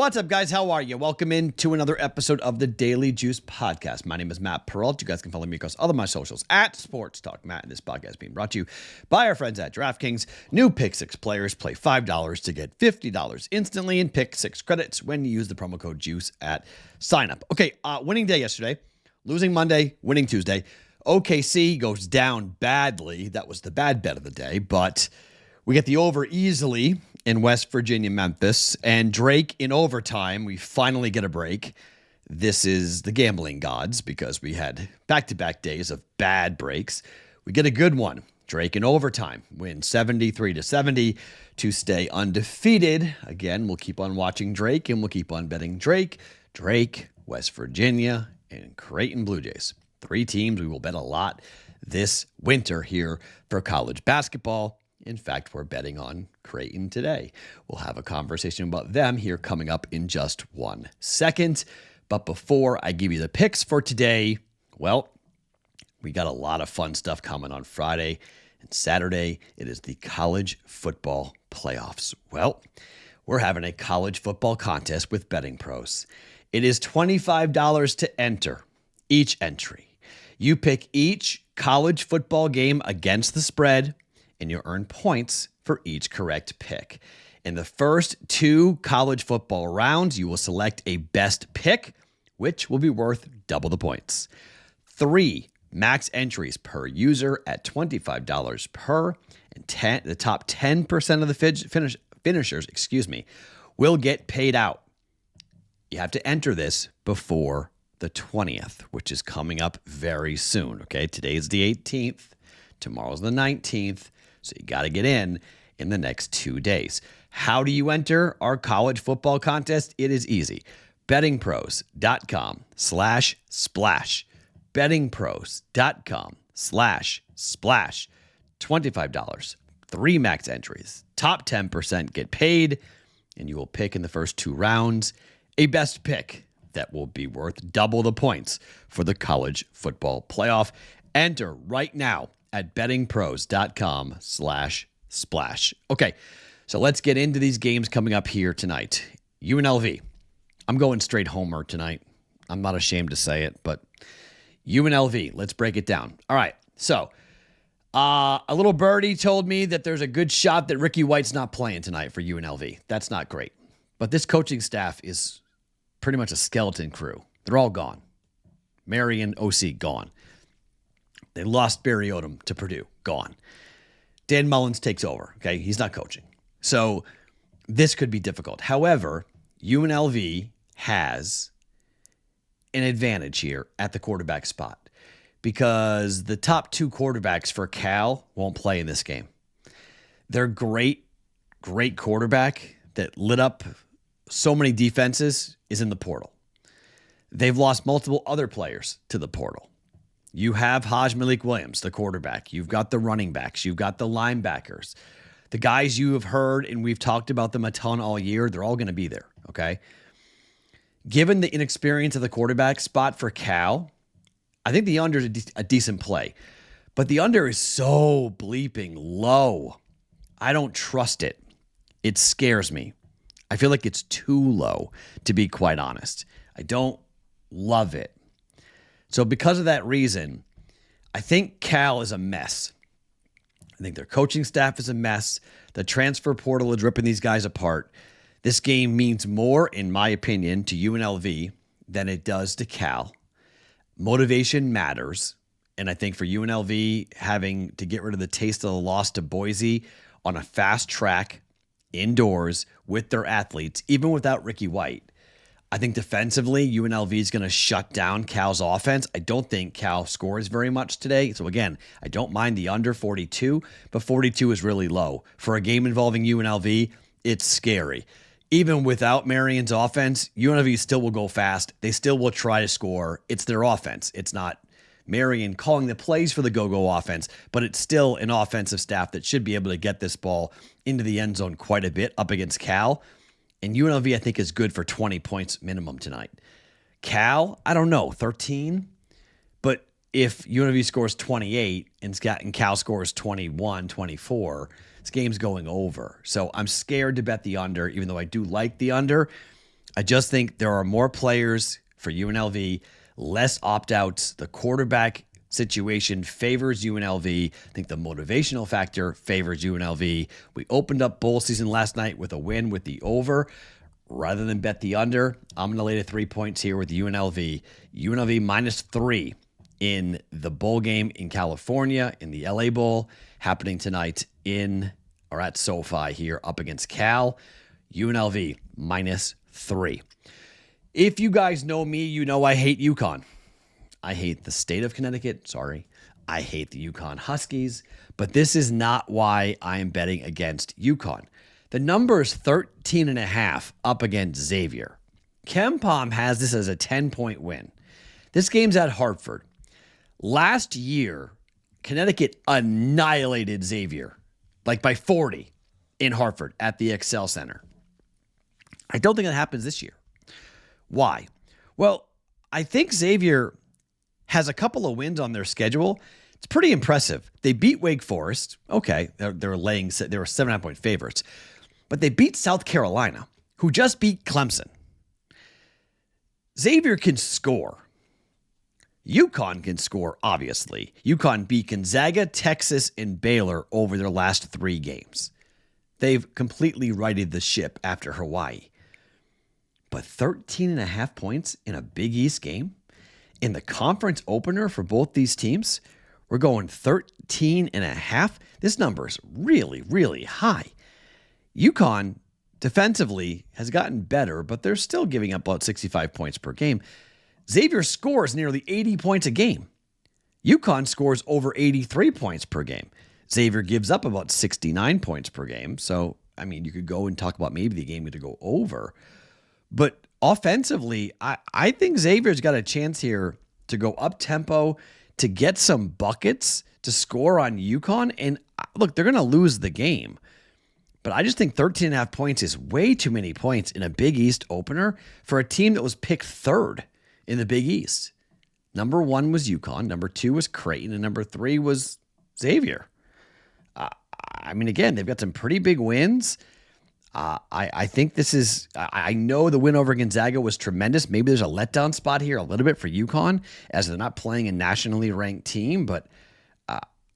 What's up, guys? How are you? Welcome in to another episode of the Daily Juice Podcast. My name is Matt Peralt. You guys can follow me across all of my socials at Sports Talk Matt. And this podcast is being brought to you by our friends at DraftKings. New Pick 6 players play $5 to get $50 instantly in Pick 6 credits when you use the promo code JUICE at signup. Okay, winning day yesterday, losing Monday, winning Tuesday. OKC goes down badly. That was the bad bet of the day, but we get the over easily in West Virginia, Memphis, and Drake in overtime. We finally get a break. This is the gambling gods because we had back-to-back days of bad breaks. We get a good one. Drake in overtime wins 73-70 to stay undefeated. Again, we'll keep on watching Drake and we'll keep on betting Drake, West Virginia, and Creighton Blue Jays. 3 teams we will bet a lot this winter here for college basketball. In fact, we're betting on Creighton today. We'll have a conversation about them here coming up in just 1 second. But before I give you the picks for today, well, we got a lot of fun stuff coming on Friday and Saturday. It is the college football playoffs. Well, we're having a college football contest with BettingPros. It is $25 to enter each entry. You pick each college football game against the spread, and you earn points for each correct pick. In the first 2 college football rounds, you will select a best pick, which will be worth double the points. 3 max entries per user at $25 per, and the top 10% of the finishers, will get paid out. You have to enter this before the 20th, which is coming up very soon. Okay, today's the 18th, tomorrow's the 19th. So you got to get in the next 2 days. How do you enter our college football contest? It is easy. BettingPros.com/splash. BettingPros.com/splash. $25. 3 max entries. Top 10% get paid, and you will pick in the first 2 rounds a best pick that will be worth double the points for the college football playoff. Enter right now at bettingpros.com/splash. Okay, so let's get into these games coming up here tonight. UNLV. I'm going straight homer tonight. I'm not ashamed to say it, but UNLV, let's break it down. All right, so a little birdie told me that there's a good shot that Ricky White's not playing tonight for UNLV. That's not great. But this coaching staff is pretty much a skeleton crew. They're all gone. Marion, OC, gone. They lost Barry Odom to Purdue. Gone. Dan Mullins takes over. Okay, he's not coaching. So this could be difficult. However, UNLV has an advantage here at the quarterback spot because the top 2 quarterbacks for Cal won't play in this game. Their great quarterback that lit up so many defenses is in the portal. They've lost multiple other players to the portal. You have Haj Malik Williams, the quarterback. You've got the running backs. You've got the linebackers. The guys you have heard, and we've talked about them a ton all year, they're all going to be there, okay? Given the inexperience of the quarterback spot for Cal, I think the under is a decent play. But the under is so bleeping low. I don't trust it. It scares me. I feel like it's too low, to be quite honest. I don't love it. So because of that reason, I think Cal is a mess. I think their coaching staff is a mess. The transfer portal is ripping these guys apart. This game means more, in my opinion, to UNLV than it does to Cal. Motivation matters. And I think for UNLV having to get rid of the taste of the loss to Boise on a fast track, indoors, with their athletes, even without Ricky White, I think defensively, UNLV is going to shut down Cal's offense. I don't think Cal scores very much today. So again, I don't mind the under 42, but 42 is really low. For a game involving UNLV, it's scary. Even without Marion's offense, UNLV still will go fast. They still will try to score. It's their offense. It's not Marion calling the plays for the go-go offense, but it's still an offensive staff that should be able to get this ball into the end zone quite a bit up against Cal. And UNLV, I think, is good for 20 points minimum tonight. Cal, I don't know, 13? But if UNLV scores 28 and Cal scores 21, 24, this game's going over. So I'm scared to bet the under, even though I do like the under. I just think there are more players for UNLV, less opt-outs. The quarterback situation favors UNLV. I think the motivational factor favors UNLV. We opened up bowl season last night with a win with the over. Rather than bet the under, I'm going to lay the 3 points here with UNLV. UNLV -3 in the bowl game in California, in the LA Bowl, happening tonight at SoFi here up against Cal. UNLV -3. If you guys know me, you know I hate UConn. I hate the state of Connecticut. Sorry. I hate the UConn Huskies. But this is not why I am betting against UConn. The number is 13.5 up against Xavier. KenPom has this as a 10-point win. This game's at Hartford. Last year, Connecticut annihilated Xavier, like by 40 in Hartford at the Excel Center. I don't think that happens this year. Why? Well, I think Xavier has a couple of wins on their schedule. It's pretty impressive. They beat Wake Forest. Okay, they were 7.5-point favorites. But they beat South Carolina, who just beat Clemson. Xavier can score. UConn can score, obviously. UConn beat Gonzaga, Texas, and Baylor over their last 3 games. They've completely righted the ship after Hawaii. But 13.5 points in a Big East game? In the conference opener for both these teams? We're going 13.5? This number is really, really high. UConn defensively has gotten better, but they're still giving up about 65 points per game. Xavier scores nearly 80 points a game. UConn scores over 83 points per game. Xavier gives up about 69 points per game. So, I mean, you could go and talk about maybe the game to go over. But offensively, I think Xavier's got a chance here to go up-tempo, to get some buckets, to score on UConn. And look, they're going to lose the game. But I just think 13.5 points is way too many points in a Big East opener for a team that was picked 3rd in the Big East. Number 1 was UConn. Number 2 was Creighton. And number 3 was Xavier. I mean, again, they've got some pretty big wins. I think this is, I know the win over Gonzaga was tremendous. Maybe there's a letdown spot here a little bit for UConn as they're not playing a nationally ranked team. But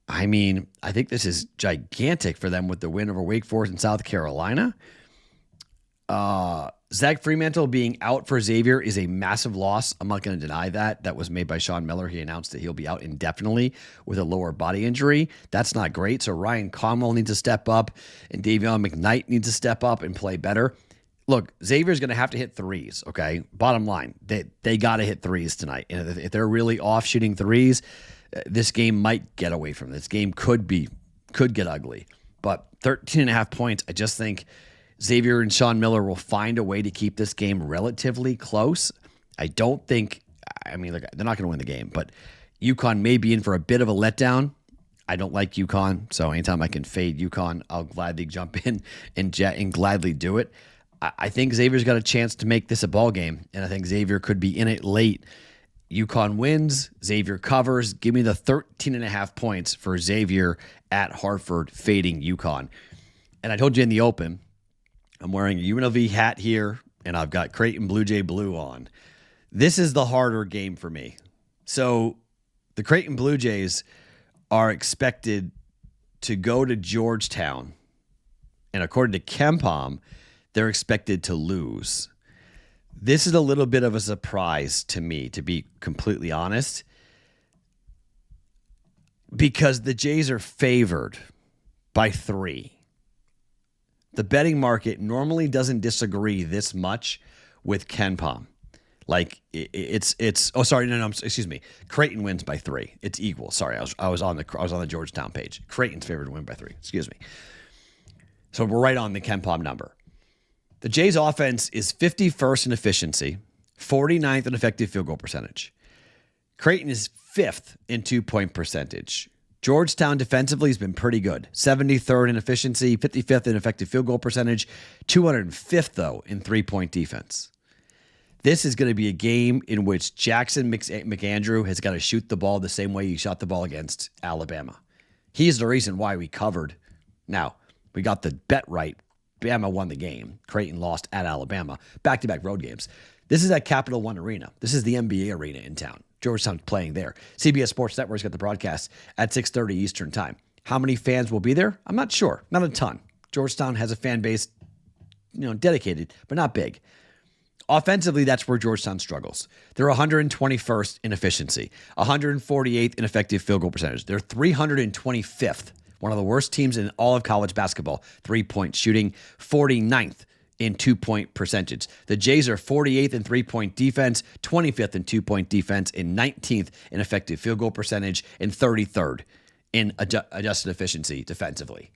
I mean, I think this is gigantic for them with the win over Wake Forest and South Carolina. Zach Fremantle being out for Xavier is a massive loss. I'm not going to deny that. That was made by Sean Miller. He announced that he'll be out indefinitely with a lower body injury. That's not great. So Ryan Conwell needs to step up, and Davion McKnight needs to step up and play better. Look, Xavier's going to have to hit threes, okay? Bottom line, they got to hit threes tonight. And if they're really off shooting threes, this game might get away from this. Game could get ugly. But 13.5 points, I just think Xavier and Sean Miller will find a way to keep this game relatively close. I don't think, I mean, look, they're not going to win the game, but UConn may be in for a bit of a letdown. I don't like UConn, so anytime I can fade UConn, I'll gladly jump in and gladly do it. I think Xavier's got a chance to make this a ball game, and I think Xavier could be in it late. UConn wins, Xavier covers. Give me the 13.5 points for Xavier at Hartford, fading UConn. And I told you in the open, I'm wearing a UNLV hat here, and I've got Creighton Blue Jay Blue on. This is the harder game for me. So the Creighton Blue Jays are expected to go to Georgetown, and according to KenPom, they're expected to lose. This is a little bit of a surprise to me, to be completely honest, because the Jays are favored by 3. The betting market normally doesn't disagree this much with KenPom. Like excuse me. Creighton wins by 3. It's equal. Sorry, I was on the Georgetown page. Creighton's favored to win by 3. Excuse me. So we're right on the KenPom number. The Jays offense is 51st in efficiency, 49th in effective field goal percentage. Creighton is 5th in 2-point percentage. Georgetown defensively has been pretty good. 73rd in efficiency, 55th in effective field goal percentage, 205th, though, in 3-point defense. This is going to be a game in which Jackson McAndrew has got to shoot the ball the same way he shot the ball against Alabama. He's the reason why we covered. Now, we got the bet right Bama won the game. Creighton lost at Alabama. Back-to-back road games. This is at Capital One Arena. This is the NBA arena in town. Georgetown playing there. CBS Sports Network's got the broadcast at 6:30 Eastern time. How many fans will be there? I'm not sure. Not a ton. Georgetown has a fan base, dedicated, but not big. Offensively, that's where Georgetown struggles. They're 121st in efficiency, 148th in effective field goal percentage. They're 325th, one of the worst teams in all of college basketball, three-point shooting, 49th in two-point percentage. The Jays are 48th in three-point defense, 25th in two-point defense, and 19th in effective field goal percentage, and 33rd in adjusted efficiency defensively.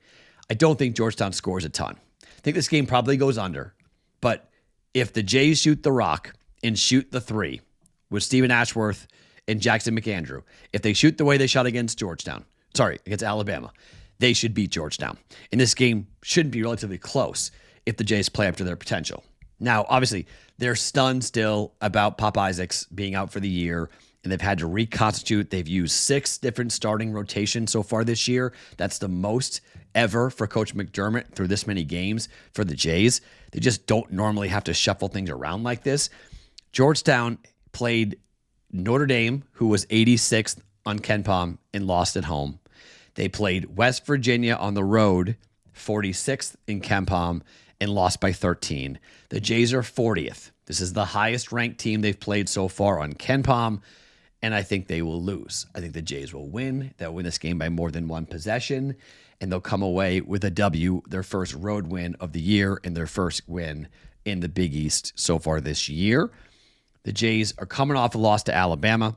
I don't think Georgetown scores a ton. I think this game probably goes under, but if the Jays shoot the rock and shoot the three with Stephen Ashworth and Jackson McAndrew, if they shoot the way they shot against Alabama, they should beat Georgetown. And this game shouldn't be relatively close if the Jays play up to their potential. Now, obviously, they're stunned still about Pop Isaacs being out for the year, and they've had to reconstitute. They've used 6 different starting rotations so far this year. That's the most ever for Coach McDermott through this many games for the Jays. They just don't normally have to shuffle things around like this. Georgetown played Notre Dame, who was 86th on KenPom and lost at home. They played West Virginia on the road, 46th in KenPom, and lost by 13. The Jays are 40th. This is the highest ranked team they've played so far on KenPom, and I think they will lose. I think the Jays will win. They'll win this game by more than one possession, and they'll come away with a W, their first road win of the year and their first win in the Big East so far this year. The Jays are coming off a loss to Alabama,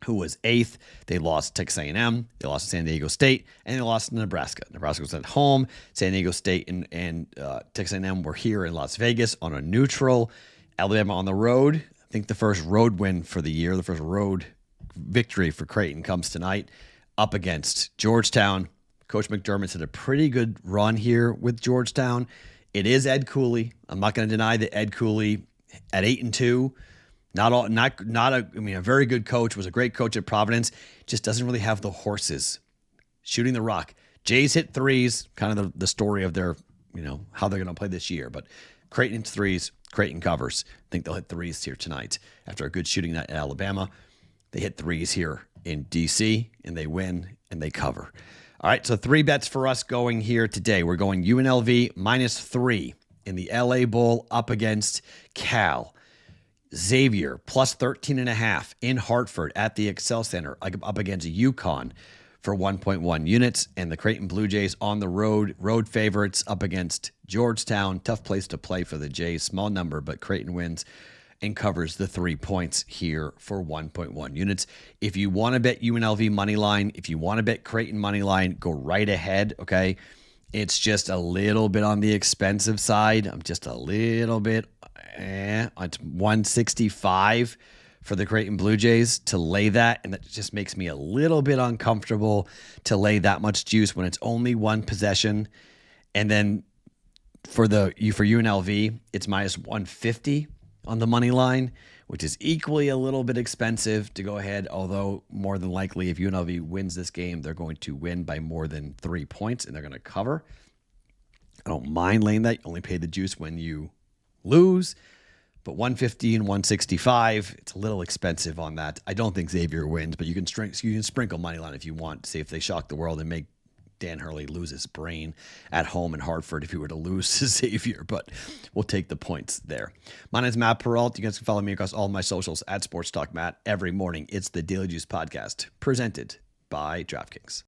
who was 8th. They lost to Texas A&M. They lost to San Diego State, and they lost to Nebraska. Nebraska was at home. San Diego State and Texas A&M were here in Las Vegas on a neutral. Alabama on the road. I think the first road win for the year, the first road victory for Creighton comes tonight up against Georgetown. Coach McDermott's had a pretty good run here with Georgetown. It is Ed Cooley. I'm not going to deny that Ed Cooley at 8-2, a very good coach, was a great coach at Providence, just doesn't really have the horses shooting the rock. Jays hit threes, kind of the story of their, how they're going to play this year. But Creighton hits threes, Creighton covers. I think they'll hit threes here tonight. After a good shooting night at Alabama, they hit threes here in D.C., and they win, and they cover. All right, so 3 bets for us going here today. We're going UNLV -3 in the LA Bowl up against Cal. Xavier plus 13.5 in Hartford at the Excel Center up against UConn for 1.1 units. And the Creighton Blue Jays on the road favorites up against Georgetown. Tough place to play for the Jays. Small number, but Creighton wins and covers the 3 points here for 1.1 units. If you want to bet UNLV money line, if you want to bet Creighton money line, go right ahead, okay? It's just a little bit on the expensive side. I'm just a little bit, it's 165 for the Creighton Blue Jays to lay that, and that just makes me a little bit uncomfortable to lay that much juice when it's only one possession. And then for UNLV, it's -150 on the money line, which is equally a little bit expensive to go ahead, although more than likely if UNLV wins this game, they're going to win by more than 3 points, and they're going to cover. I don't mind laying that. You only pay the juice when you lose, but 150 and 165, it's a little expensive on that. I don't think Xavier wins, but you can sprinkle money line if you want. See if they shock the world and make Dan Hurley lose his brain at home in Hartford if he were to lose to Xavier, but we'll take the points there. My name is Matt Peralt. You guys can follow me across all of my socials at Sports Talk Matt every morning. It's the Daily Juice Podcast presented by DraftKings.